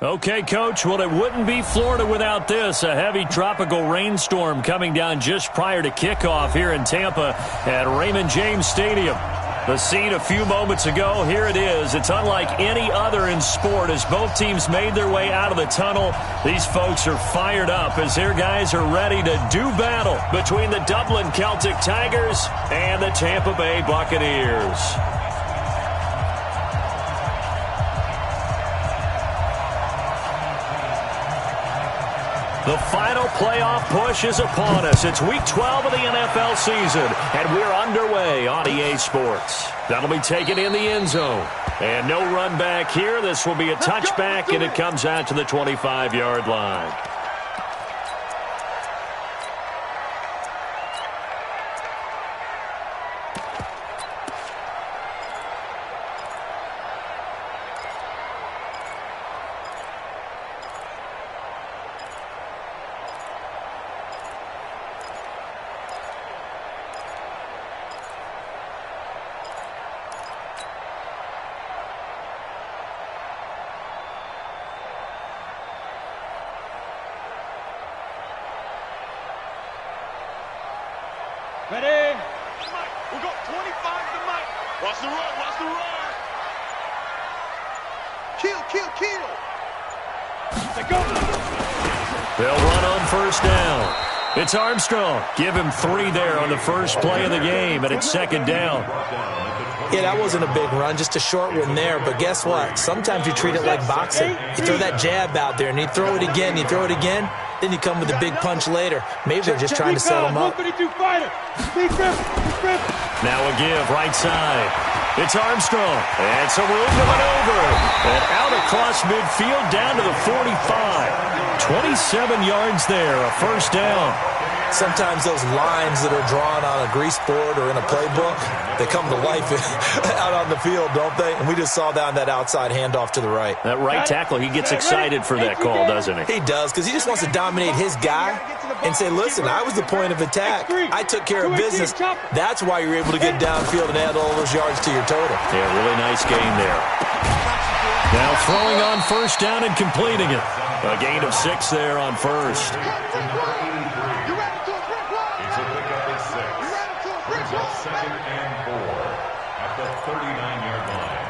Okay, Coach, well, it wouldn't be Florida without this. A heavy tropical rainstorm coming down just prior to kickoff here in Tampa at Raymond James Stadium. The scene a few moments ago, here it is. It's unlike any other in sport as both teams made their way out of the tunnel. These folks are fired up as their guys are ready to do battle between the Dublin Celtic Tigers and the Tampa Bay Buccaneers. The final playoff push is upon us. It's Week 12 of the NFL season, and we're underway on EA Sports. That'll be taken in the end zone. And no run back here. This will be a touchback, and it comes out to the 25-yard line. Ready? Mike, we got 25 to Mike. Watch the run, watch the run. Kill. They go. They'll run on first down. It's Armstrong. Give him 3 there on the first play of the game, and it's second down. Yeah, that wasn't a big run, just a short one there. But guess what? Sometimes you treat it like boxing. You throw that jab out there, and you throw it again, then you come with a big punch later. Maybe they're just trying to set him up. Now a give, right side. It's Armstrong. And some room to maneuver. And out across midfield down to the 45. 27 yards there, a first down. Sometimes those lines that are drawn on a grease board or in a playbook, they come to life out on the field, don't they? And we just saw that outside handoff to the right. That right tackle, he gets excited for that call, doesn't he? He does, because he just wants to dominate his guy and say, listen, I was the point of attack. I took care of business. That's why you're able to get downfield and add all those yards to your total. Yeah, really nice game there. Now throwing on first down and completing it. A gain of 6 there on first. Second and 4 at the 39-yard line.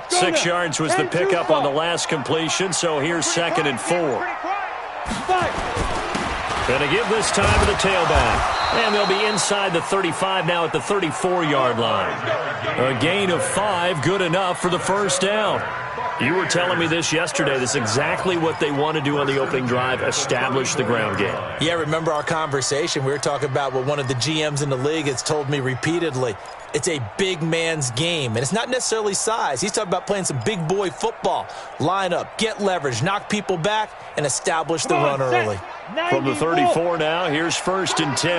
Six yards was the pickup on the last completion, so here's second and 4. Gonna give this time to the tailback. And they'll be inside the 35 now at the 34-yard line. A gain of 5, good enough for the first down. You were telling me this yesterday. That's exactly what they want to do on the opening drive, establish the ground game. Yeah, remember our conversation? We were talking about what one of the GMs in the league has told me repeatedly. It's a big man's game, and it's not necessarily size. He's talking about playing some big boy football. Line up, get leverage, knock people back, and establish the run early. From the 34 now, here's first and 10.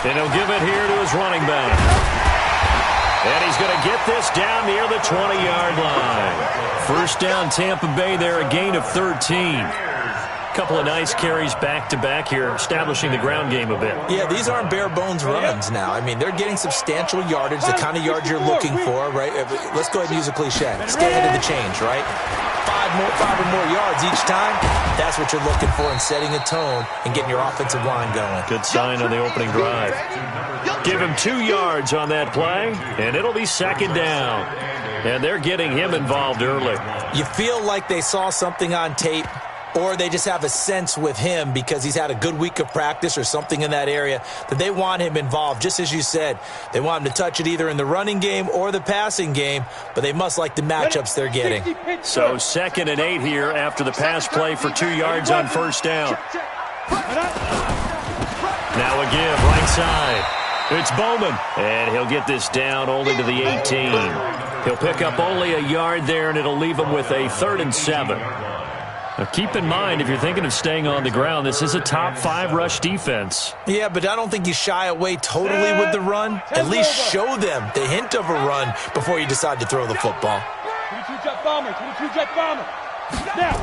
And he'll give it here to his running back. And he's going to get this down near the 20-yard line. First down, Tampa Bay there, a gain of 13. Couple of nice carries back-to-back here, establishing the ground game a bit. Yeah, these aren't bare-bones runs now. I mean, they're getting substantial yardage, the kind of yards you're looking for, right? Let's go ahead and use a cliche. Stay ahead of the change, right? Five or more yards each time. That's what you're looking for in setting a tone and getting your offensive line going. Good sign on the opening drive. Give him 2 yards on that play, and it'll be second down. And they're getting him involved early. You feel like they saw something on tape, or they just have a sense with him because he's had a good week of practice or something in that area that they want him involved. Just as you said, they want him to touch it either in the running game or the passing game, but they must like the matchups they're getting. So second and 8 here after the pass play for 2 yards on first down. Now a give, right side. It's Bowman, and he'll get this down only to the 18. He'll pick up only a yard there, and it'll leave him with a 3rd and 7. Now keep in mind, if you're thinking of staying on the ground, this is a top 5 rush defense. Yeah, but I don't think you shy away totally with the run. At least show them the hint of a run before you decide to throw the football. 22 jet bomber, 22 jet bomber. Now.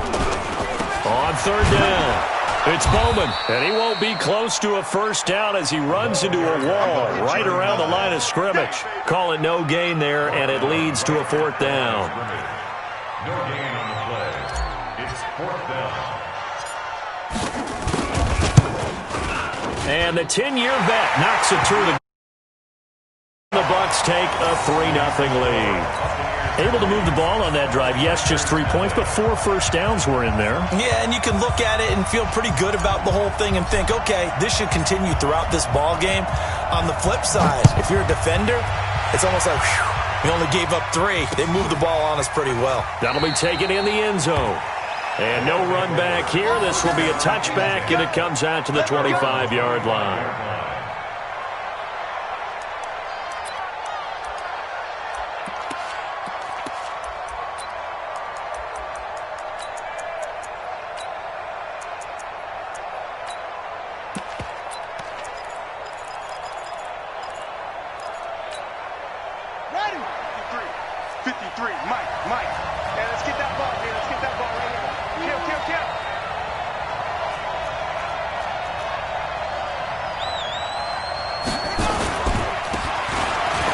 On third down, it's Bowman, and he won't be close to a first down as he runs into a wall right around the line of scrimmage. Call it no gain there, and it leads to a fourth down. No gain on the play. It's fourth down. And the 10-year vet knocks it through the Bucs take a 3-0 lead. Able to move the ball on that drive. Yes, just 3 points, but 4 first downs were in there. Yeah, and you can look at it and feel pretty good about the whole thing and think, okay, this should continue throughout this ball game. On the flip side, if you're a defender, it's almost like, whew, we only gave up 3. They moved the ball on us pretty well. That'll be taken in the end zone. And no run back here. This will be a touchback, and it comes out to the 25-yard line.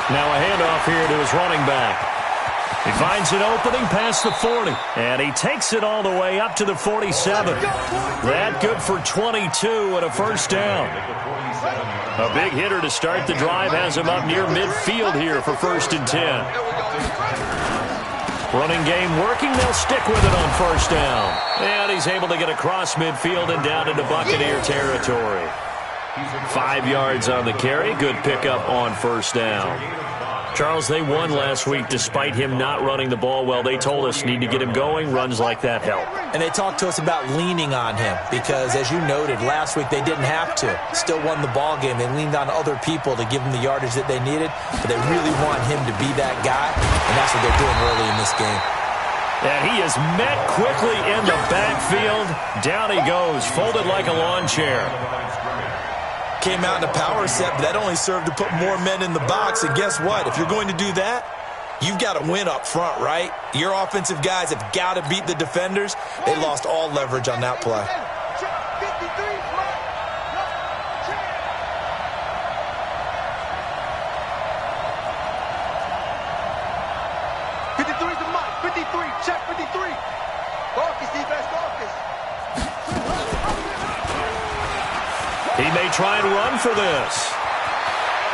Now a handoff here to his running back. He finds an opening past the 40, and he takes it all the way up to the 47. That good for 22 and a first down. A big hitter to start the drive has him up near midfield here for 1st and 10. Running game working. They'll stick with it on first down. And he's able to get across midfield and down into Buccaneer territory. 5 yards on the carry. Good pickup on first down. Charles, they won last week despite him not running the ball well. They told us need to get him going. Runs like that help. And they talked to us about leaning on him because, as you noted, last week they didn't have to. Still won the ball game. They leaned on other people to give them the yardage that they needed, but they really want him to be that guy, and that's what they're doing early in this game. And he is met quickly in the backfield. Down he goes, folded like a lawn chair. Came out in a power set, but that only served to put more men in the box. And guess what? If you're going to do that, you've got to win up front, right? Your offensive guys have got to beat the defenders. They lost all leverage on that play. Check 53. Focus, defense, focus. He may try and run for this.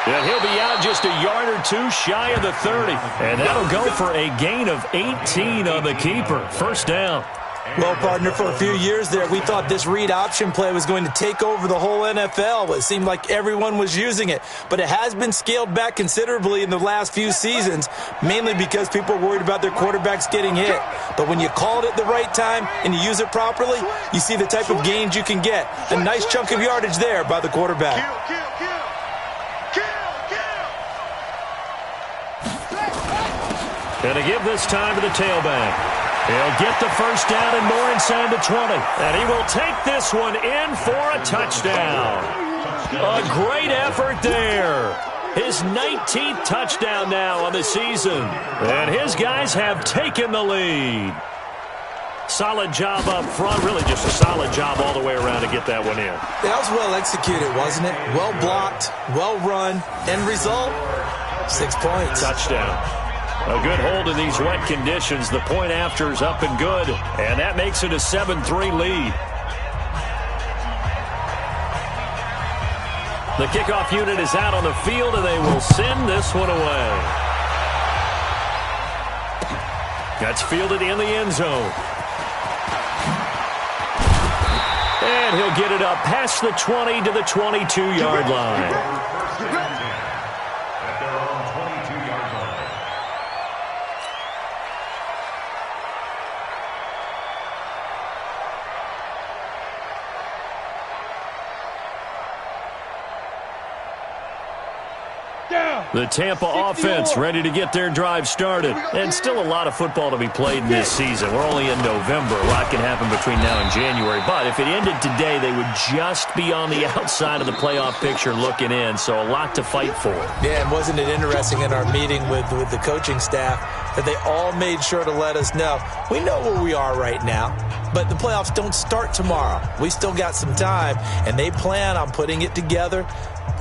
And he'll be out just a yard or two shy of the 30. And that'll go for a gain of 18 on the keeper. First down. Well, partner, for a few years there, we thought this read option play was going to take over the whole NFL. It seemed like everyone was using it. But it has been scaled back considerably in the last few seasons, mainly because people are worried about their quarterbacks getting hit. But when you call it at the right time and you use it properly, you see the type of gains you can get. A nice chunk of yardage there by the quarterback. And to give this time to the tailback. He'll get the first down and more inside the 20. And he will take this one in for a touchdown. A great effort there. His 19th touchdown now on the season. And his guys have taken the lead. Solid job up front. Really just a solid job all the way around to get that one in. That was well executed, wasn't it? Well blocked, well run. End result, 6 points. Touchdown. A good hold in these wet conditions. The point after is up and good, and that makes it a 7-3 lead. The kickoff unit is out on the field, and they will send this one away. That's fielded in the end zone. And he'll get it up past the 20 to the 22-yard line. The Tampa offense ready to get their drive started. And still a lot of football to be played in this season. We're only in November. A lot can happen between now and January. But if it ended today, they would just be on the outside of the playoff picture looking in. So a lot to fight for. Yeah, and wasn't it interesting in our meeting with the coaching staff that they all made sure to let us know, we know where we are right now, but the playoffs don't start tomorrow. We still got some time, and they plan on putting it together,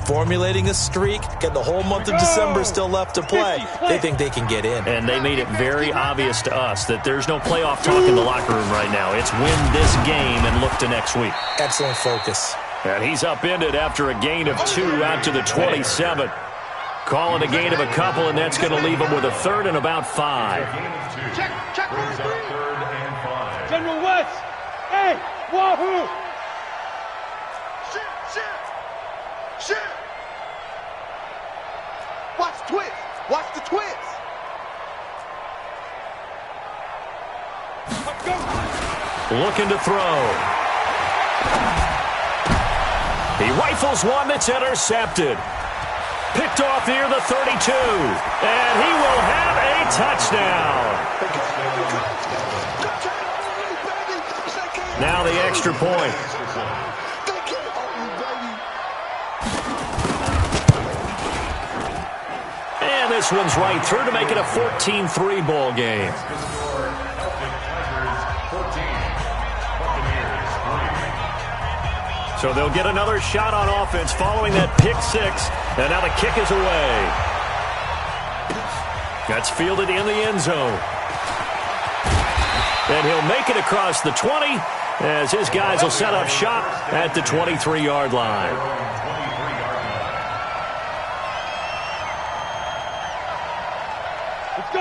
formulating a streak, get the whole month of December still left to play. They think they can get in. And they made it very obvious to us that there's no playoff talk in the locker room right now. It's win this game and look to next week. Excellent focus. And he's upended after a gain of 2 out to the 27. Call it a gain of a couple, and that's going to leave him with a third and about 5. Check Brings up 3rd and 5. General West. Hey, Wahoo. Shit. Watch the twist. Watch the twist. Looking to throw. He rifles one that's intercepted. Picked off near the 32. And he will have a touchdown. Now the extra point. And this one's right through to make it a 14-3 ball game. So they'll get another shot on offense following that pick 6. And now the kick is away. That's fielded in the end zone. And he'll make it across the 20 as his guys will set up shop at the 23-yard line.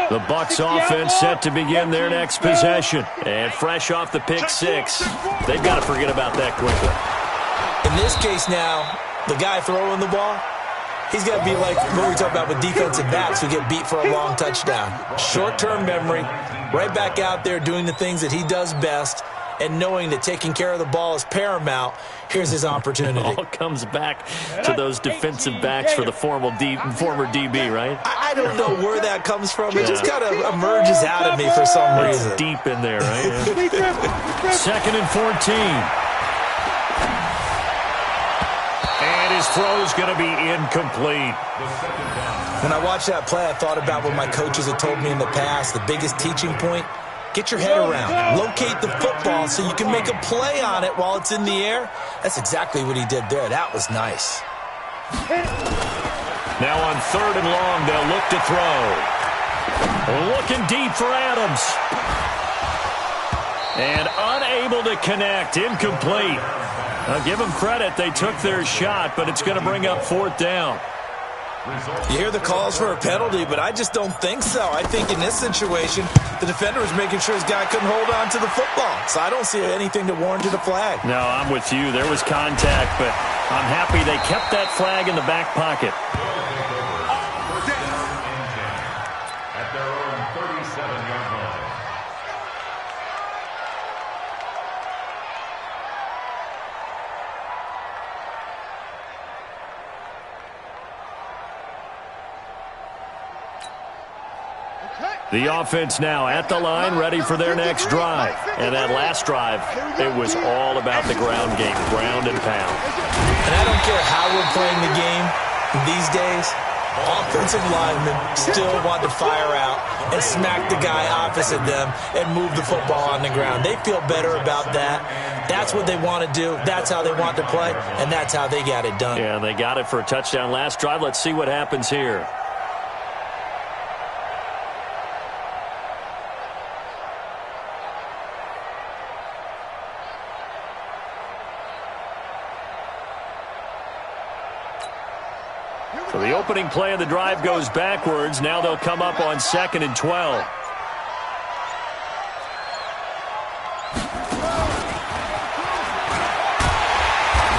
The Bucs offense set to begin their next possession. And fresh off the pick 6, they've got to forget about that quickly. In this case now, the guy throwing the ball, he's got to be like what we talk about with defensive backs who get beat for a long touchdown. Short-term memory, right back out there doing the things that he does best, and knowing that taking care of the ball is paramount. Here's his opportunity. It all comes back to those defensive backs for the former DB, right? I don't know where that comes from. It just kind of emerges out of me for some reason. It's deep in there, right? Yeah. 2nd and 14. And his throw's going to be incomplete. When I watched that play, I thought about what my coaches had told me in the past. The biggest teaching point, get your head around. Locate the football so you can make a play on it while it's in the air. That's exactly what he did there. That was nice. Now on 3rd and long, they'll look to throw. Looking deep for Adams. And unable to connect. Incomplete. I'll give them credit. They took their shot, but it's going to bring up 4th down. You hear the calls for a penalty, but I just don't think so. I think in this situation, the defender was making sure his guy couldn't hold on to the football. So I don't see anything to warrant a flag. No, I'm with you. There was contact, but I'm happy they kept that flag in the back pocket. At their own 37-yard line. The offense now at the line, ready for their next drive. And that last drive, it was all about the ground game, ground and pound. And I don't care how we're playing the game these days, offensive linemen still want to fire out and smack the guy opposite them and move the football on the ground. They feel better about that. That's what they want to do. That's how they want to play, and that's how they got it done. Yeah, they got it for a touchdown last drive. Let's see what happens here. So the opening play of the drive goes backwards. Now they'll come up on 2nd and 12.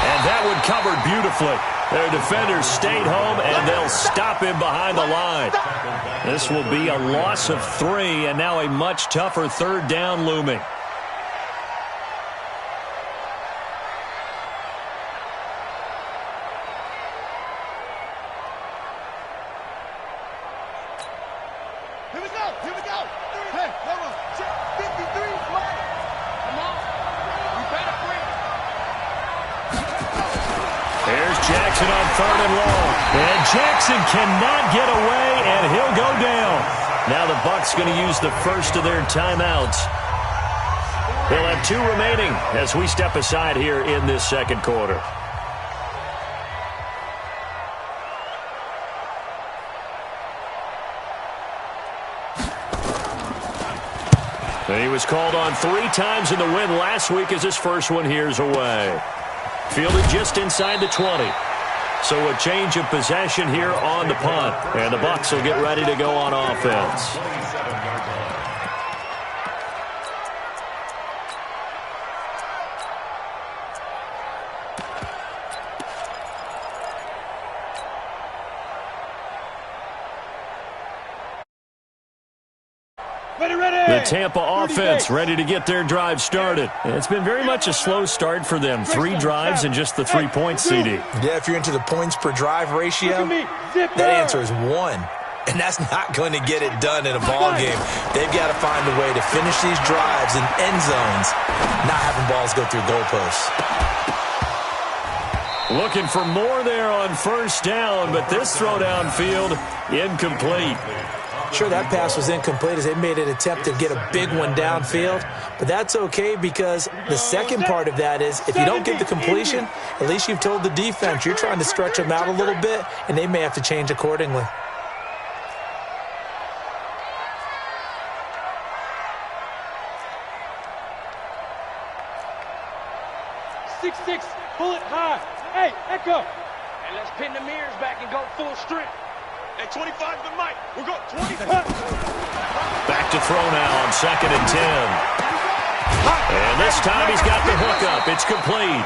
And that one covered beautifully. Their defenders stayed home, and they'll stop him behind the line. This will be a loss of 3, and now a much tougher 3rd down looming. Here we go. Here we go. Hey, come on. 53. Come on. You better bring it. There's Jackson on 3rd and long. And Jackson cannot get away, and he'll go down. Now the Bucs going to use the first of their timeouts. They'll have 2 remaining as we step aside here in this second quarter. And he was called on 3 times in the win last week as his first one here's away. Fielded just inside the 20. So a change of possession here on the punt. And the Bucs will get ready to go on offense. The Tampa offense ready to get their drive started. And it's been very much a slow start for them. 3 drives and just the 3 points, CD. Yeah, if you're into the points per drive ratio, that answer is 1. And that's not going to get it done in a ball game. They've got to find a way to finish these drives in end zones, not having balls go through goalposts. Looking for more there on first down, but this throw downfield incomplete. Sure, that pass was incomplete as they made an attempt to get a big one downfield, but that's okay because the second part of that is if you don't get the completion, at least you've told the defense you're trying to stretch them out a little bit, and they may have to change accordingly. Six, pull it high. Hey, Echo. And let's pin the mirrors back and go full strength. At 25 to Mike. We'll go 25. Back to throw now on 2nd and 10. And this time he's got the hookup. It's complete.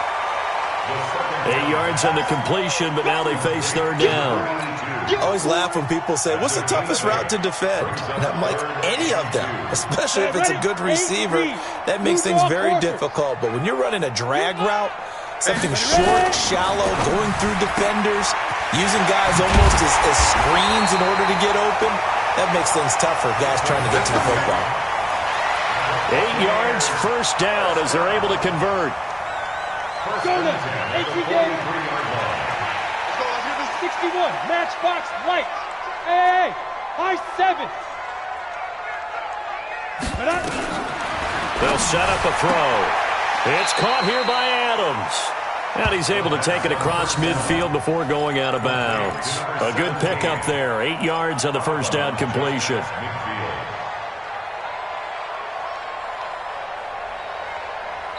8 yards on the completion, but now they face 3rd down. I always laugh when people say, what's the toughest route to defend? And I'm like, any of them, especially if it's a good receiver. That makes things very difficult. But when you're running a drag route, something short, shallow, going through defenders, using guys almost as screens in order to get open, that makes things tough for guys trying to get to the football. 8 yards, first down as they're able to convert. Go now. 18 games. Let's go. Let's hit the 61. Matchbox lights. Hey, high 7. They'll set up a throw. It's caught here by Adams. And he's able to take it across midfield before going out of bounds. A good pickup there. 8 yards on the first down completion.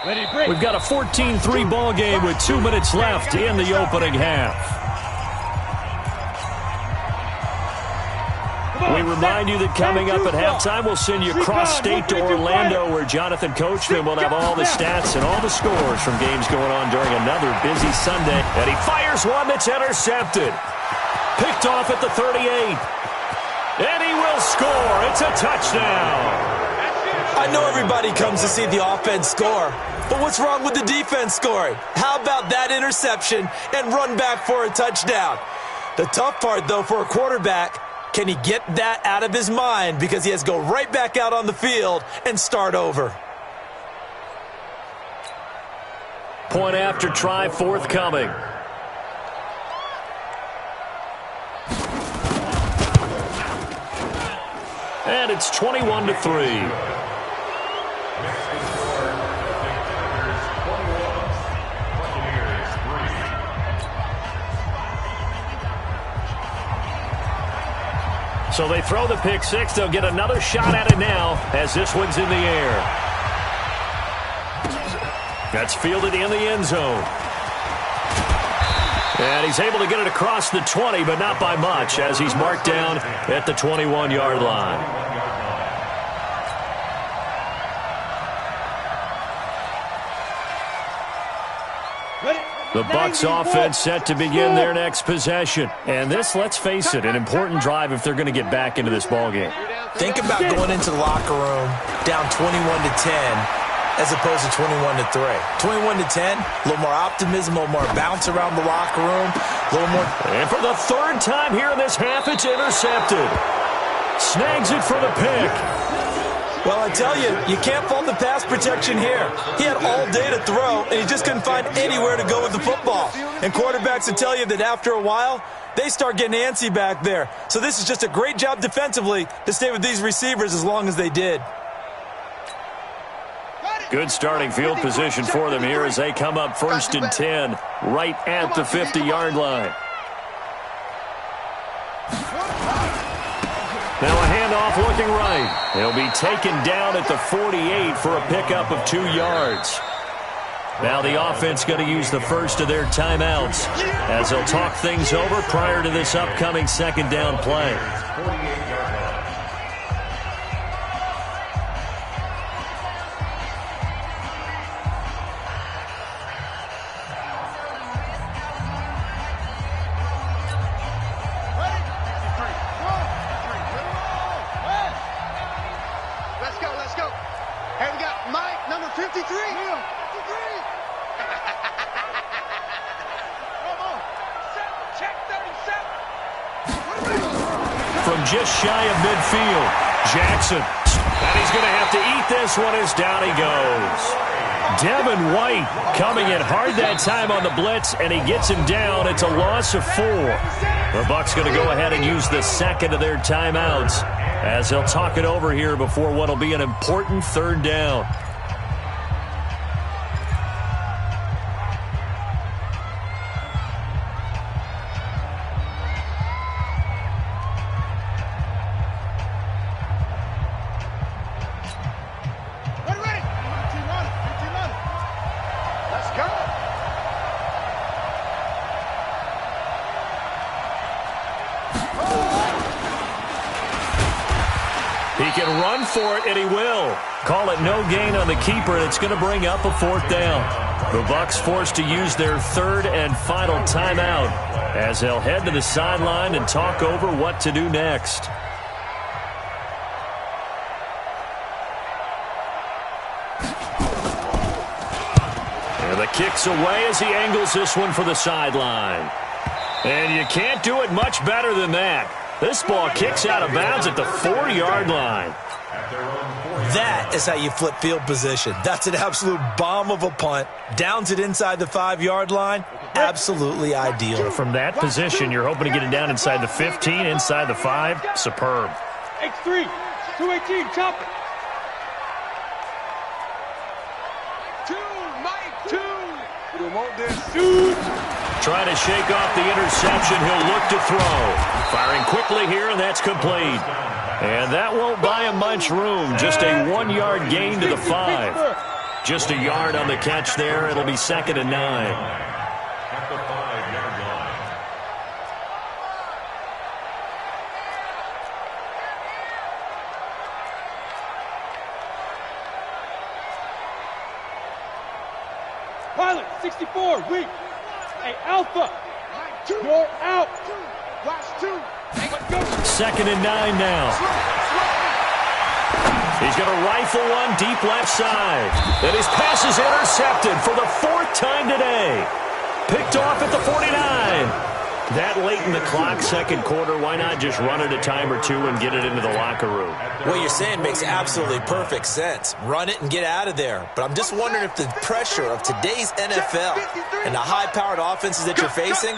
We've got a 14-3 ball game with 2 minutes left in the opening half. We remind you that coming up at halftime, we'll send you cross-state to Orlando, where Jonathan Coachman will have all the stats and all the scores from games going on during another busy Sunday. And he fires one that's intercepted. Picked off at the 38. And he will score. It's a touchdown. I know everybody comes to see the offense score, but what's wrong with the defense scoring? How about that interception and run back for a touchdown? The tough part, though, for a quarterback, can he get that out of his mind because he has to go right back out on the field and start over? Point after try forthcoming. And it's 21-3. So they throw the pick six. They'll get another shot at it now as this one's in the air. That's fielded in the end zone. And he's able to get it across the 20, but not by much, as he's marked down at the 21-yard line. The Bucs offense set to begin their next possession. And this, let's face it, an important drive if they're going to get back into this ballgame. Think about going into the locker room down 21-10 as opposed to 21-3. 21-10, a little more optimism, a little more bounce around the locker room, a little more. And for the third time here in this half, it's intercepted. Snags it for the pick. Well, I tell you, you can't fault the pass protection here. He had all day to throw, and he just couldn't find anywhere to go with the football. And quarterbacks will tell you that after a while, they start getting antsy back there. So this is just a great job defensively to stay with these receivers as long as they did. Good starting field position for them here as they come up 1st and 10, right at the 50-yard line. Now a handoff looking right. He'll be taken down at the 48 for a pickup of 2 yards. Now the offense going to use the first of their timeouts as they'll talk things over prior to this upcoming second down play. Just shy of midfield. Jackson. And he's going to have to eat this one as down he goes. Devin White coming in hard that time on the blitz, and he gets him down. It's a loss of 4. The Bucs going to go ahead and use the second of their timeouts as they'll talk it over here before what will be an important 3rd down. For it, and he will. Call it no gain on the keeper, and it's going to bring up a 4th down. The Bucs forced to use their 3rd and final timeout as they'll head to the sideline and talk over what to do next. And the kick's away as he angles this one for the sideline. And you can't do it much better than that. This ball kicks out of bounds at the 4-yard line. That is how you flip field position. That's an absolute bomb of a punt. Downs it inside the 5-yard line. Absolutely ideal. From that position, you're hoping to get it down inside the 15, inside the 5. Superb. X3, 218, chop it. 2, Mike, 2. You want this? Shoot. Trying to shake off the interception. He'll look to throw. Firing quickly here, and that's complete. And that won't buy him much room. Just a 1-yard gain to the 5. Just a yard on the catch there. It'll be 2nd and 9. At the 5-yard line. Pilot, 64, weak. Hey, Alpha, you're out. Watch 2. 2nd and 9 now. He's going to rifle one deep left side. And his pass is intercepted for the 4th time today. Picked off at the 49. That late in the clock, 2nd quarter, why not just run it a time or 2 and get it into the locker room? What you're saying makes absolutely perfect sense. Run it and get out of there. But I'm just wondering if the pressure of today's NFL and the high-powered offenses that you're facing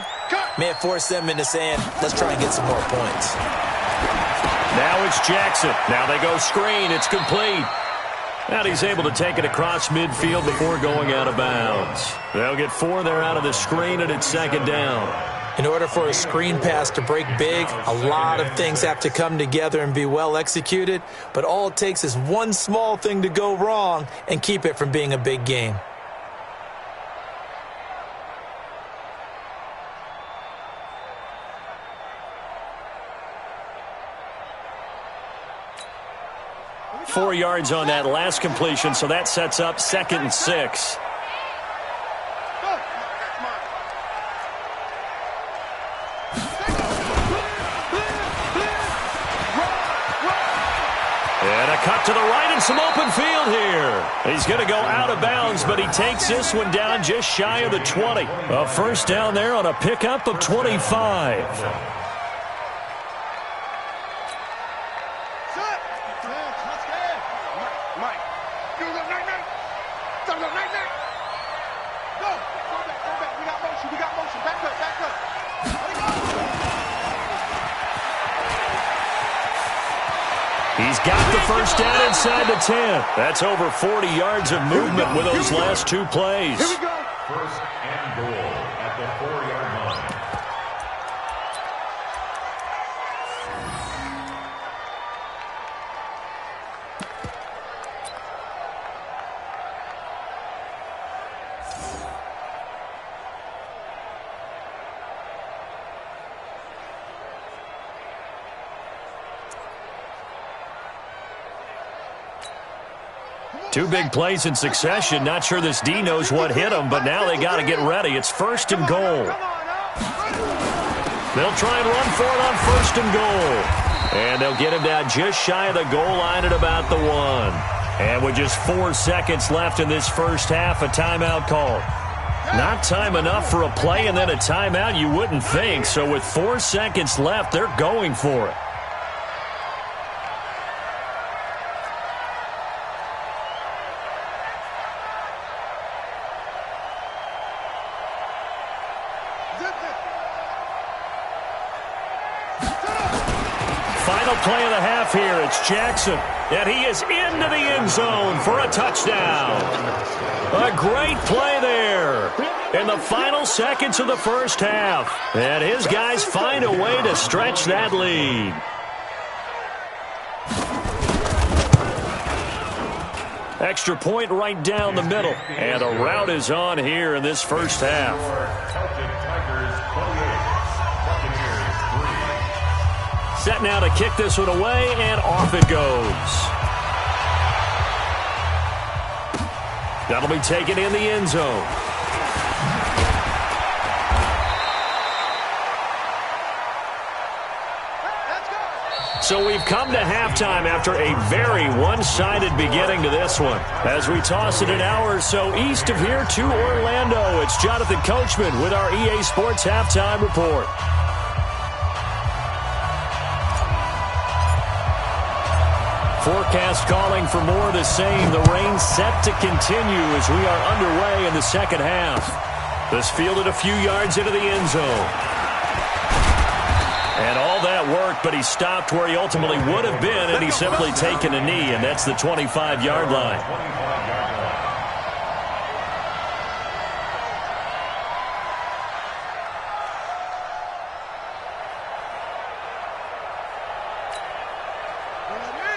may have forced them into saying, let's try and get some more points. Now it's Jackson. Now they go screen. It's complete. And he's able to take it across midfield before going out of bounds. They'll get 4 there out of the screen, and it's 2nd down. In order for a screen pass to break big, a lot of things have to come together and be well executed, but all it takes is one small thing to go wrong and keep it from being a big game. Four yards on that last completion, so that sets up 2nd and 6. And a cut to the right and some open field here. He's going to go out of bounds, but he takes this one down just shy of the 20. A first down there on a pickup of 25. He's got the first down inside the 10. That's over 40 yards of movement with those last two plays. Here we go. First and goal at the 4-yard line. Two big plays in succession. Not sure this D knows what hit him, but now they got to get ready. It's first and goal. They'll try and run for it on first and goal. And they'll get him down just shy of the goal line at about the 1. And with just 4 seconds left in this first half, a timeout call. Not time enough for a play and then a timeout, you wouldn't think. So with 4 seconds left, they're going for it. Final play of the half here. It's Jackson, and he is into the end zone for a touchdown. A great play there in the final seconds of the first half. And his guys find a way to stretch that lead. Extra point right down the middle. And a rout is on here in this first half. Set now to kick this one away, and off it goes. That'll be taken in the end zone. So we've come to halftime after a very one-sided beginning to this one. As we toss it an hour or so east of here to Orlando, it's Jonathan Coachman with our EA Sports Halftime Report. Forecast calling for more of the same. The rain set to continue as we are underway in the second half. This fielded a few yards into the end zone. And all that worked, but he stopped where he ultimately would have been, and he's simply taken a knee, and that's the 25-yard line.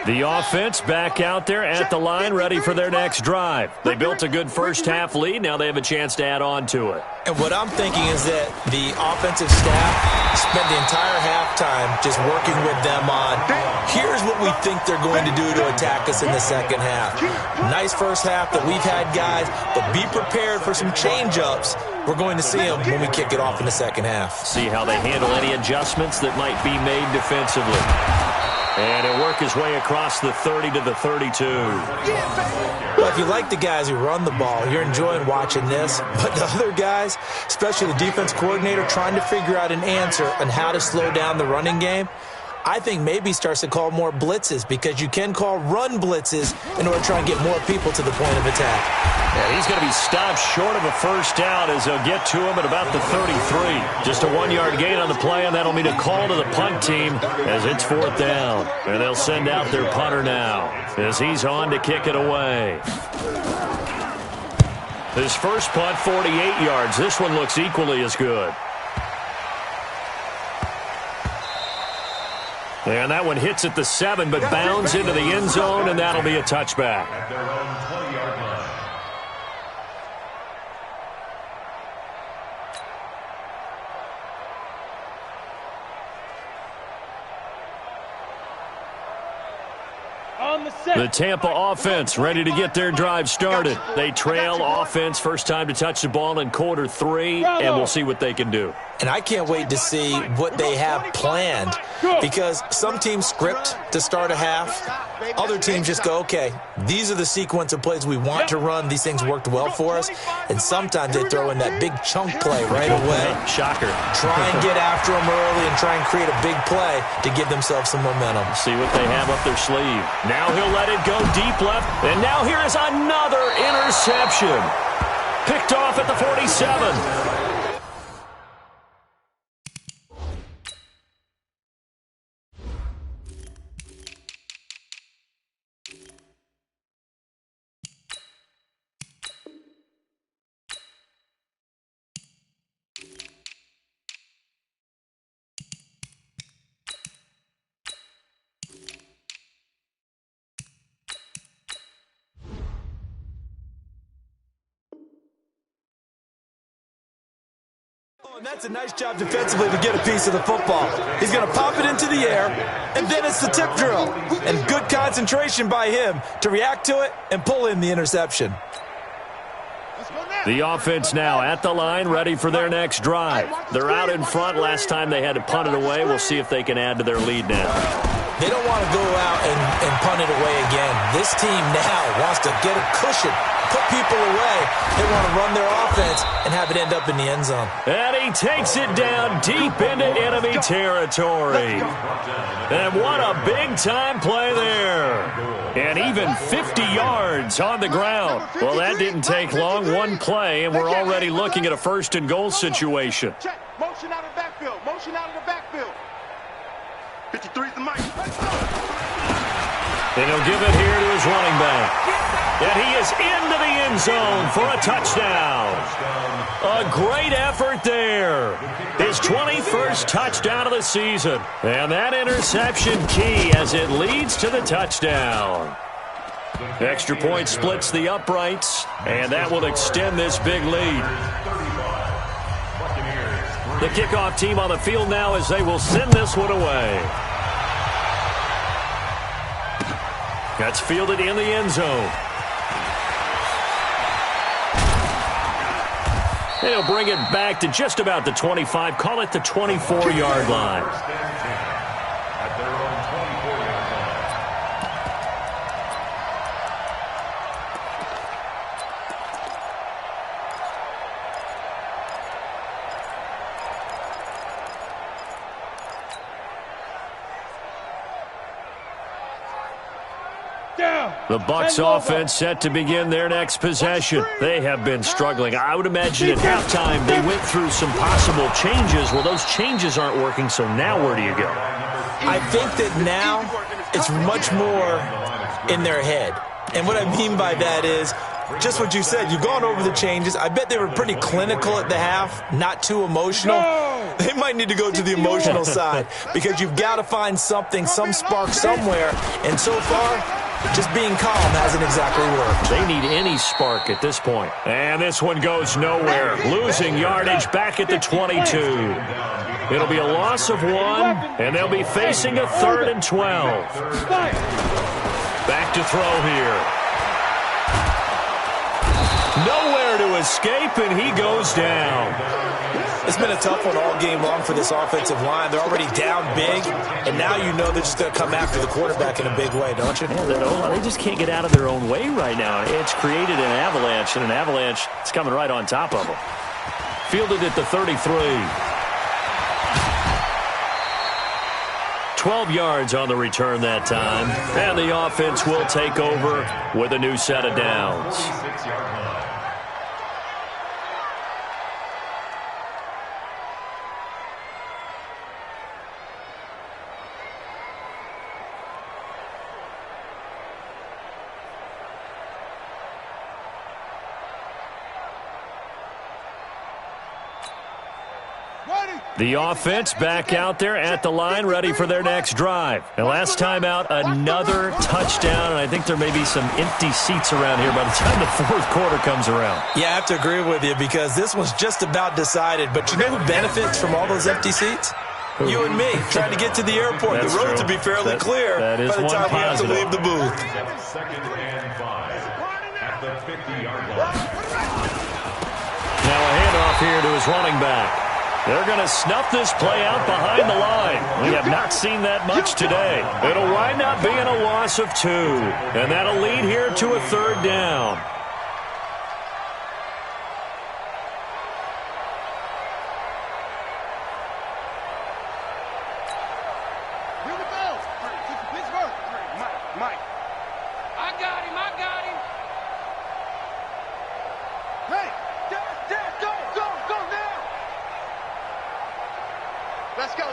The offense back out there at the line, ready for their next drive. They built a good first-half lead. Now they have a chance to add on to it. And what I'm thinking is that the offensive staff spent the entire halftime just working with them on, here's what we think they're going to do to attack us in the second half. Nice first half that we've had, guys, but be prepared for some change-ups. We're going to see them when we kick it off in the second half. See how they handle any adjustments that might be made defensively. And he'll work his way across the 30 to the 32. Well, if you like the guys who run the ball, you're enjoying watching this. But the other guys, especially the defense coordinator, trying to figure out an answer on how to slow down the running game, I think maybe starts to call more blitzes, because you can call run blitzes in order to try and get more people to the point of attack. And he's going to be stopped short of a first down as they'll get to him at about the 33. Just a 1-yard gain on the play, and that'll mean a call to the punt team as it's fourth down. And they'll send out their punter now as he's on to kick it away. His first punt, 48 yards. This one looks equally as good. And that one hits at the 7, but bounds into the end zone, and that'll be a touchback. At their own 20-yard line. On the set. The Tampa offense ready to get their drive started. They trail offense first time to touch the ball in quarter 3, and we'll see what they can do. And I can't wait to see what they have planned, because some teams script to start a half. Other teams just go, okay, these are the sequence of plays we want to run. These things worked well for us. And sometimes they throw in that big chunk play right away. Shocker. Try and get after them early and try and create a big play to give themselves some momentum. See what they have up their sleeve. Now he'll let it go deep left. And now here is another interception. Picked off at the 47. And that's a nice job defensively to get a piece of the football. He's going to pop it into the air, and then it's the tip drill. And good concentration by him to react to it and pull in the interception. The offense now at the line, ready for their next drive. They're out in front. Last time they had to punt it away. We'll see if they can add to their lead now. They don't want to go out and punt it away again. This team now wants to get a cushion, put people away. They want to run their offense and have it end up in the end zone. And he takes it down deep into enemy territory. And what a big-time play there. And even 50 yards on the ground. Well, that didn't take long. One play, and we're already looking at a first-and-goal situation. Motion out of the backfield. Motion out of the backfield. 53's the mic. And he'll give it here to his running back. And he is into the end zone for a touchdown. A great effort there. His 21st touchdown of the season. And that interception key as it leads to the touchdown. Extra point splits the uprights, and that will extend this big lead. The kickoff team on the field now as they will send this one away. That's fielded in the end zone. And he'll bring it back to just about the 25, call it the 24-yard line. At their own 24-yard line. The Bucs offense set to begin their next possession. They have been struggling. I would imagine at halftime they went through some possible changes. Well, those changes aren't working, so now where do you go? I think that now it's much more in their head. And what I mean by that is just what you said. You've gone over the changes. I bet they were pretty clinical at the half, not too emotional. They might need to go to the emotional side because you've got to find something, some spark somewhere. And so far, just being calm hasn't exactly worked. They need any spark at this point. And this one goes nowhere. Losing yardage back at the 22. It'll be a loss of 1, and they'll be facing a 3rd and 12. Back to throw here. Nowhere to escape, and he goes down. It's been a tough one all game long for this offensive line. They're already down big, and now you know they're just going to come after the quarterback in a big way, don't you? Yeah, they just can't get out of their own way right now. It's created an avalanche, and an avalanche is coming right on top of them. Fielded at the 33. 12 yards on the return that time, and the offense will take over with a new set of downs. The offense back out there at the line, ready for their next drive. And last time out, another touchdown, and I think there may be some empty seats around here by the time the fourth quarter comes around. Yeah, I have to agree with you because this one's just about decided. But you know who benefits from all those empty seats? You and me, trying to get to the airport. That's the road true. to be fairly clear that is by the time we have to leave the booth. 2nd and 5 at the 50-yard line. Now a handoff here to his running back. They're going to snuff this play out behind the line. We have not seen that much today. It'll wind up being a loss of 2. And that'll lead here to a 3rd down. Mike. I got him. Hey, Dad, go now. Let's go.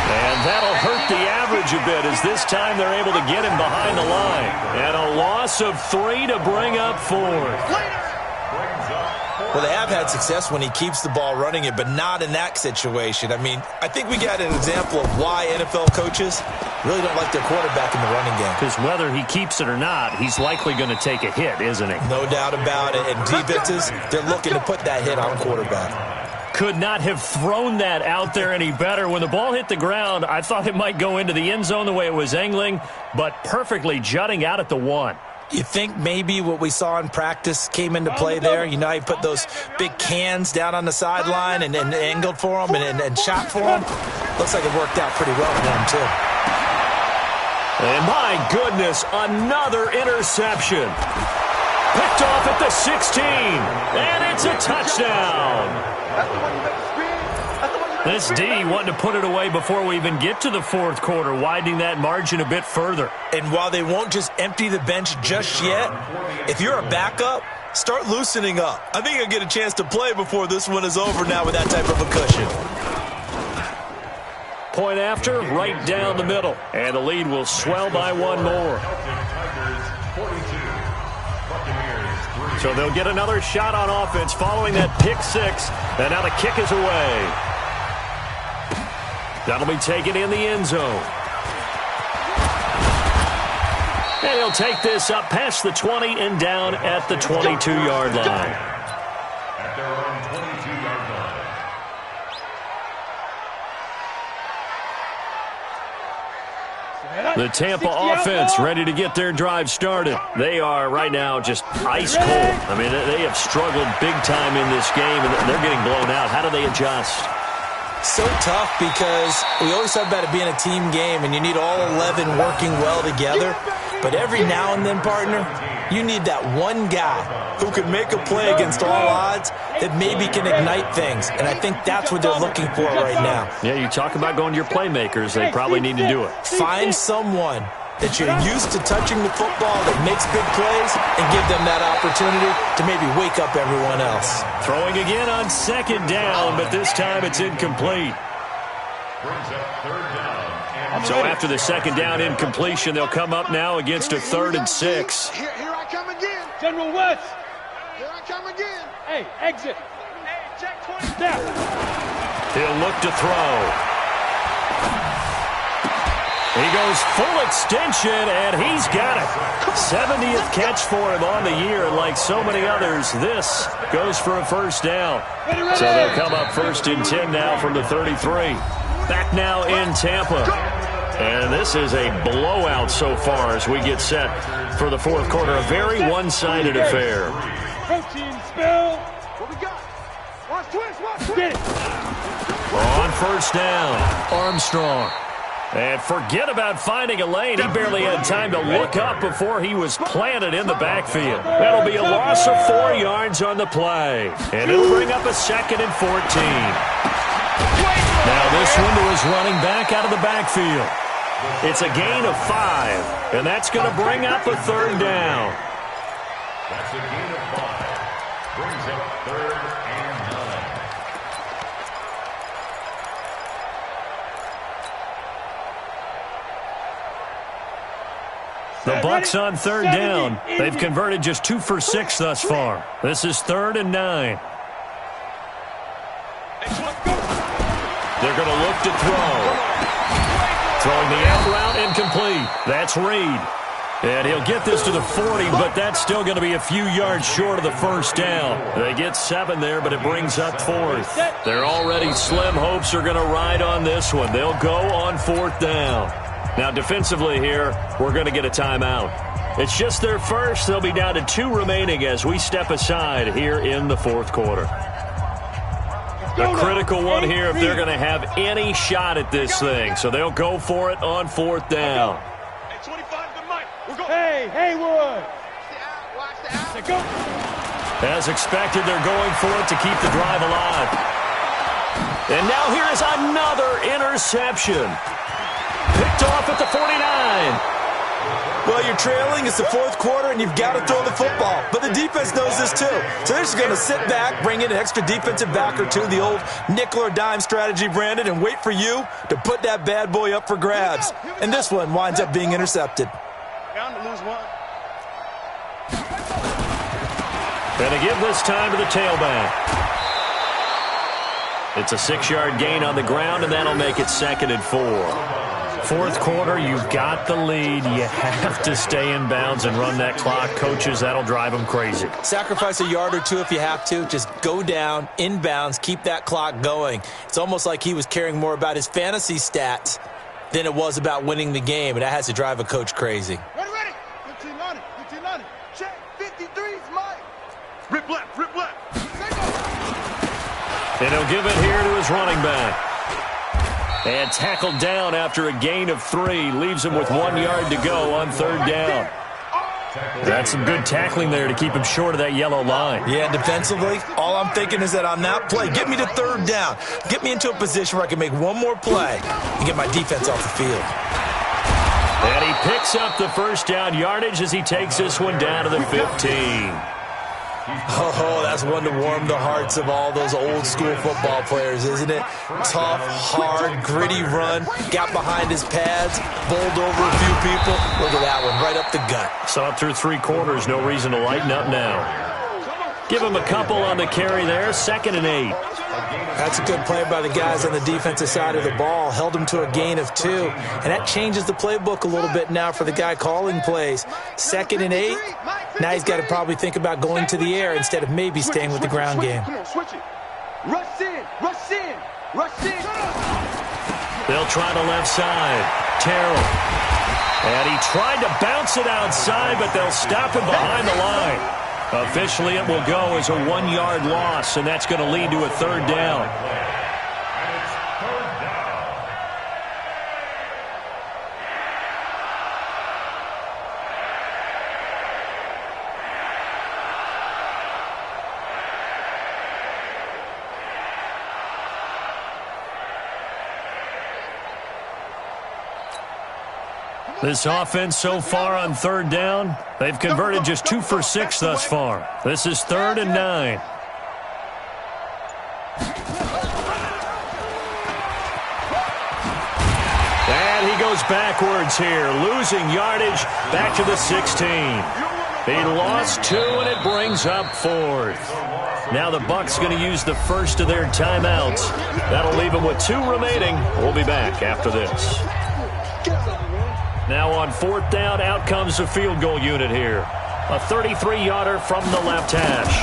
And that'll hurt the average a bit as this time they're able to get him behind the line. And a loss of 3 to bring up 4th. Brings up 4th Well, they have had success when he keeps the ball running it, but not in that situation. I mean, I think we got an example of why NFL coaches really don't like their quarterback in the running game. Because whether he keeps it or not, he's likely going to take a hit, isn't he? No doubt about it. And defenses, they're looking to put that hit on quarterback. Could not have thrown that out there any better. When the ball hit the ground, I thought it might go into the end zone the way it was angling, but perfectly jutting out at the 1. You think maybe what we saw in practice came into play there? You know, he put those big cans down on the sideline and angled for him and shot for him. Looks like it worked out pretty well for him, too. And my goodness, another interception. Picked off at the 16, and it's a touchdown. That's the one you make the screen. This D wanting to put it away before we even get to the fourth quarter, widening that margin a bit further. And while they won't just empty the bench just yet, if you're a backup, start loosening up. I think you'll get a chance to play before this one is over now with that type of a cushion. Point after, right down the middle. And the lead will swell by one more. So they'll get another shot on offense following that pick 6. And now the kick is away. That'll be taken in the end zone. And he'll take this up past the 20 and down at the 22-yard line. At their own 22-yard line. The Tampa offense ready to get their drive started. They are right now just ice cold. I mean, they have struggled big time in this game, and they're getting blown out. How do they adjust? So tough because we always talk about it being a team game, and you need all 11 working well together. But every now and then, partner, you need that one guy who can make a play against all odds that maybe can ignite things. And I think that's what they're looking for right now. Yeah, you talk about going to your playmakers. They probably need to do it. Find someone that you're used to touching the football that makes big plays and give them that opportunity to maybe wake up everyone else. Throwing again on second down, but this time it's incomplete. Brings up third down. So after the second down incompletion, they'll come up now against a 3rd and 6. Here I come again. General West. Here I come again. Hey, exit. Hey, check 20. Step. He'll look to throw. He goes full extension, and he's got it. 70th catch for him on the year, and like so many others, this goes for a first down. So they'll come up 1st and 10 now from the 33. Back now in Tampa. And this is a blowout so far as we get set for the fourth quarter. A very one-sided affair. Protein spill. What we got? Watch twist, watch twist. Get it. On first down, Armstrong. And forget about finding a lane. He barely had time to look up before he was planted in the backfield. That'll be a loss of 4 yards on the play. And it'll bring up a 2nd and 14. Now this one to his running back out of the backfield. It's a gain of 5, and that's going to bring up a 3rd down. That's a gain of 5. Brings up 3rd and 9. The Bucs on 3rd down. They've converted just 2 for 6 thus far. This is 3rd and 9. They're going to look to throw. Throwing the out route incomplete. That's Reed. And he'll get this to the 40, but that's still going to be a few yards short of the first down. They get 7 there, but it brings up 4th. Their already slim hopes are going to ride on this one. They'll go on 4th down. Now, defensively here, we're going to get a timeout. It's just their first. They'll be down to 2 remaining as we step aside here in the fourth quarter. A critical one here if they're going to have any shot at this thing. So they'll go for it on 4th down. Hey, 25 to Mike. We're going. Hey, Haywood. Watch the out. Go. As expected, they're going for it to keep the drive alive. And now here is another interception. Picked off at the 49. Well, you're trailing. It's the fourth quarter, and you've got to throw the football. But the defense knows this, too. So they're just going to sit back, bring in an extra defensive back or two, the old nickel or dime strategy, Brandon, and wait for you to put that bad boy up for grabs. And this one winds up being intercepted. Bound to lose one. And to give this time to the tailback. It's a 6-yard gain on the ground, and that'll make it 2nd and 4. Fourth quarter, you've got the lead. You have to stay in bounds and run that clock. Coaches, that'll drive them crazy. Sacrifice a yard or two if you have to. Just go down, in bounds, keep that clock going. It's almost like he was caring more about his fantasy stats than it was about winning the game, and that has to drive a coach crazy. Ready. 15 on it. Check. 53's Mike. Rip left. And he'll give it here to his running back. And tackled down after a gain of 3. Leaves him with 1 yard to go on 3rd down. That's some good tackling there to keep him short of that yellow line. Yeah, defensively, all I'm thinking is that on that play, get me to 3rd down. Get me into a position where I can make one more play and get my defense off the field. And he picks up the first down yardage as he takes this one down to the 15. Oh, that's one to warm the hearts of all those old school football players, isn't it? Tough, hard, gritty run, got behind his pads, bowled over a few people. Look at that one, right up the gut. Saw it through 3 quarters, no reason to lighten up now. Give him a couple on the carry there, 2nd and 8. That's a good play by the guys on the defensive side of the ball. Held him to a gain of 2. And that changes the playbook a little bit now for the guy calling plays. 2nd and 8. Now he's got to probably think about going to the air instead of maybe staying with the ground game. Come on, switch it. Rush in. They'll try the left side. Terrell. And he tried to bounce it outside, but they'll stop him behind the line. Officially, it will go as a 1-yard loss, and that's going to lead to a 3rd down. This offense so far on 3rd down, they've converted just 2 for 6 thus far. This is 3rd and 9. And he goes backwards here, losing yardage back to the 16. He lost 2, and it brings up 4th. Now the Bucs going to use the first of their timeouts. That'll leave them with 2 remaining. We'll be back after this. Now on 4th down, out comes the field goal unit here. A 33-yarder from the left hash.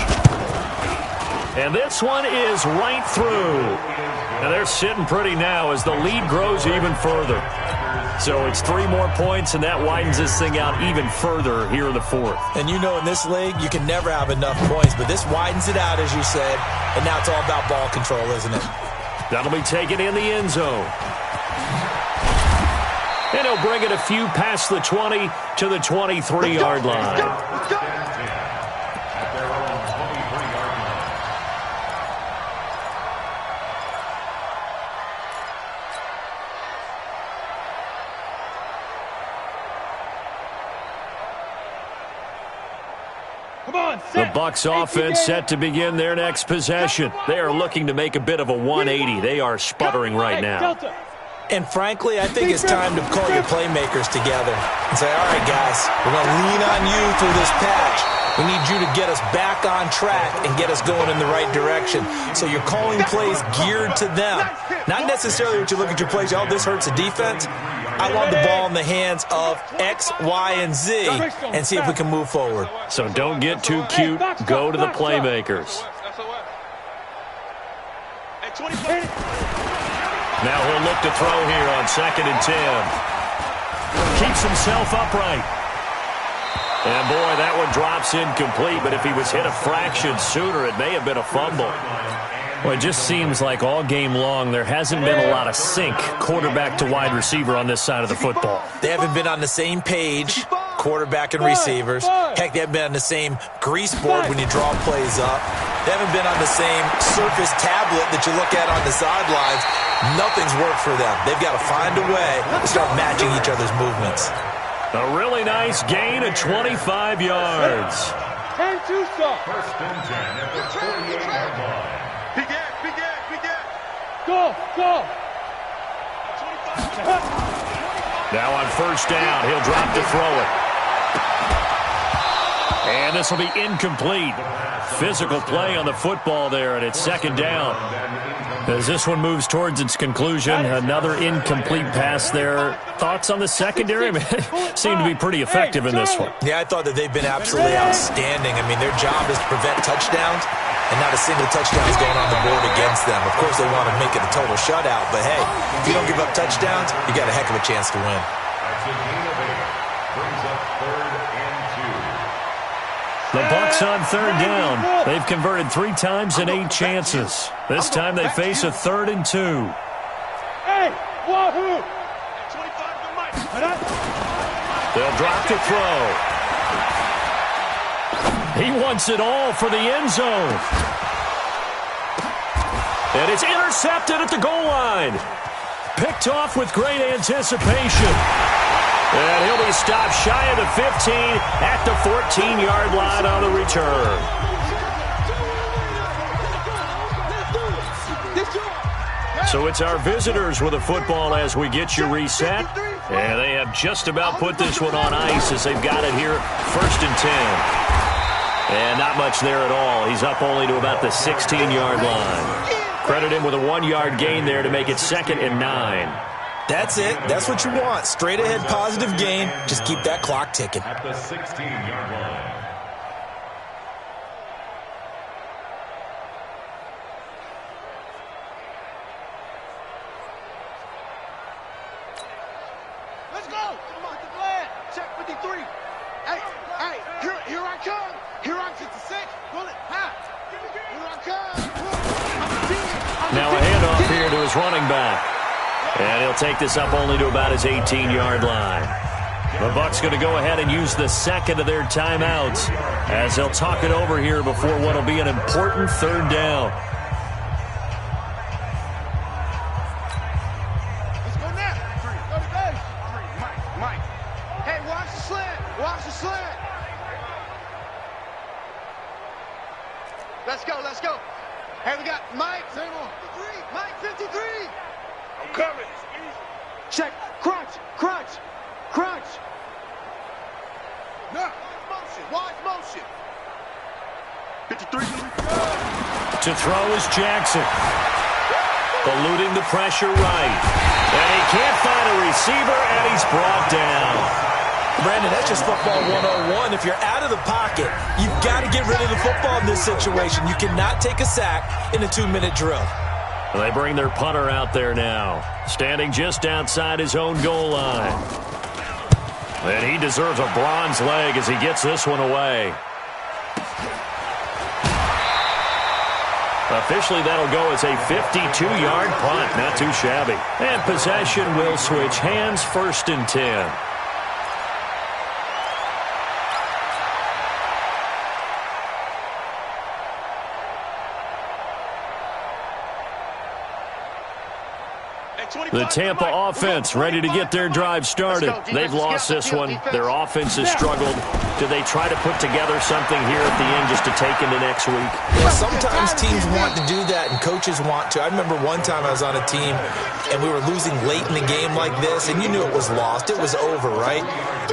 And this one is right through. And they're sitting pretty now as the lead grows even further. So it's 3 more points, and that widens this thing out even further here in the 4th. And you know in this league, you can never have enough points, but this widens it out, as you said. And now it's all about ball control, isn't it? That'll be taken in the end zone. And he'll bring it a few past the 20 to the 23-yard line. The Bucs offense set to begin their next possession. They are looking to make a bit of a 180. They are sputtering right now. And frankly, I think it's time to call your playmakers together and say, all right, guys, we're going to lean on you through this patch. We need you to get us back on track and get us going in the right direction. So you're calling plays geared to them. Not necessarily when you look at your plays, oh, this hurts the defense. I want the ball in the hands of X, Y, and Z and see if we can move forward. So don't get too cute. Go to the playmakers. Now he'll look to throw here on 2nd and 10. Keeps himself upright. And boy, that one drops incomplete, but if he was hit a fraction sooner, it may have been a fumble. Well, it just seems like all game long there hasn't been a lot of sync quarterback to wide receiver on this side of the football. They haven't been on the same page, quarterback and receivers. Heck, they haven't been on the same grease board when you draw plays up. They haven't been on the same surface tablet that you look at on the sidelines. Nothing's worked for them. They've got to find a way to start matching each other's movements. A really nice gain of 25 yards. 10 2 stop. 1st and 10 at the 48-yard line. Big Ed. Go. Now on 1st down, he'll drop to throw it. And this will be incomplete. Physical play on the football there, and it's second down. As this one moves towards its conclusion, another incomplete pass there. Thoughts on the secondary? I mean, they seem to be pretty effective in this one. Yeah, I thought that they've been absolutely outstanding. I mean, their job is to prevent touchdowns, and not a single touchdown is going on the board against them. Of course, they want to make it a total shutout, but hey, if you don't give up touchdowns, you got a heck of a chance to win. Brings up 3rd and 2. The Bucs on third down. They've converted 3 times in 8 chances. This time they face a 3rd and 2. Hey, wahoo! They'll drop to throw. He wants it all for the end zone. And it's intercepted at the goal line. Picked off with great anticipation. And he'll be stopped shy of the 15 at the 14-yard line on the return. So it's our visitors with the football as we get you reset. And they have just about put this one on ice as they've got it here, 1st and 10. And not much there at all. He's up only to about the 16-yard line. Credit him with a 1-yard gain there to make it 2nd and 9. That's it. That's what you want. Straight ahead positive gain. Just keep that clock ticking. At the 16-yard line. Let's go. Come on, the flag. Check 53. Hey, here I come. Here I 56. Pull it high. Here I come. Now a handoff here to his running back. And he'll take this up only to about his 18-yard line. The Bucs going to go ahead and use the second of their timeouts as they'll talk it over here before what will be an important 3rd down. Let's go now. Go to base. Mike. Hey, watch the slant. Watch the slant. Let's go. Hey, we got Mike. Same on. Mike 53. I'm coming. Check. Crunch. No. Watch motion. 53. To throw is Jackson. Eluding the pressure right. And he can't find a receiver, and he's brought down. Brandon, that's just football 101. If you're out of the pocket, you've got to get rid of the football in this situation. You cannot take a sack in a 2-minute drill. They bring their punter out there now, standing just outside his own goal line. And he deserves a bronze leg as he gets this one away. Officially, that'll go as a 52-yard punt. Not too shabby. And possession will switch hands, 1st and 10. The Tampa offense ready to get their drive started. They've lost this one. Their offense has struggled. Do they try to put together something here at the end just to take into next week? Yeah, sometimes teams want to do that and coaches want to. I remember one time I was on a team and we were losing late in the game like this, and you knew it was lost. It was over, right?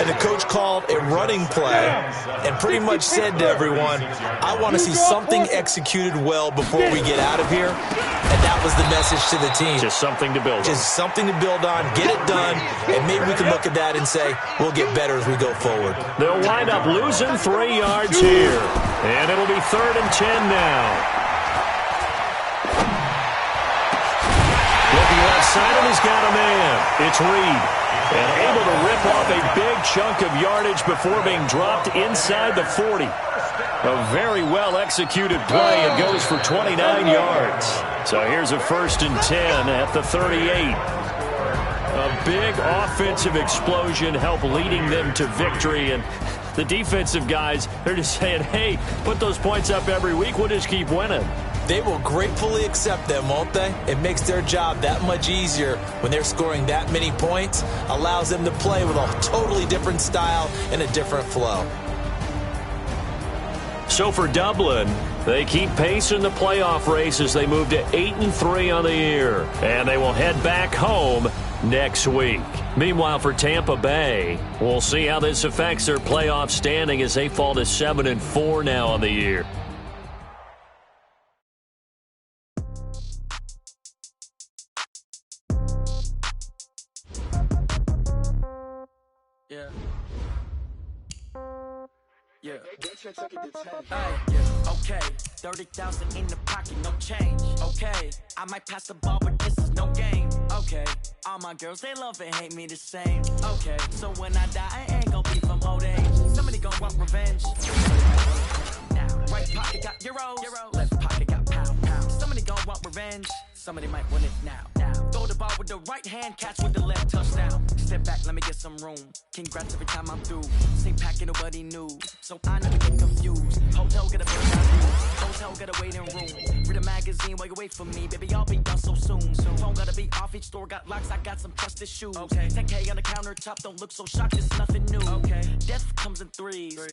And the coach called a running play and pretty much said to everyone, I want to see something executed well before we get out of here. And that was the message to the team. Just something to build on. Just something to build on, get it done, and maybe we can look at that and say, we'll get better as we go forward. They'll wind up losing 3 yards here. And it'll be 3rd and 10 now. Looking left side, and he's got a man. It's Reed. And able to rip off a big chunk of yardage before being dropped inside the 40. A very well-executed play. It goes for 29 yards. So here's a 1st and 10 at the 38. A big offensive explosion helped leading them to victory. And the defensive guys, they're just saying, hey, put those points up every week. We'll just keep winning. They will gratefully accept them, won't they? It makes their job that much easier when they're scoring that many points. Allows them to play with a totally different style and a different flow. So for Dublin, they keep pace in the playoff race as they move to 8-3 on the year. And they will head back home next week. Meanwhile, for Tampa Bay, we'll see how this affects their playoff standing as they fall to 7-4 now on the year. Yeah. Yeah. Okay. 30,000 in the pocket, no change. Okay. I might pass the ball, but this is no game. Okay. All my girls, they love and hate me the same. Okay. So when I die, I ain't gonna be from old age. Somebody gonna want revenge. Now, right pocket got euros. Left pocket got pound. Somebody gonna want revenge. Somebody might want it now. Throw the ball with the right hand, catch with the left, touchdown. Step back, let me get some room. Congrats every time I'm through. Same packet, nobody knew. So I never get confused. Hotel, get a bill, hotel, get a waiting room. Read a magazine while you wait for me. Baby, I'll be done so soon. Phone gotta be off, each store got locks. I got some trusted shoes. Okay. 10K on the countertop, don't look so shocked, it's nothing new. Okay. Death comes in threes.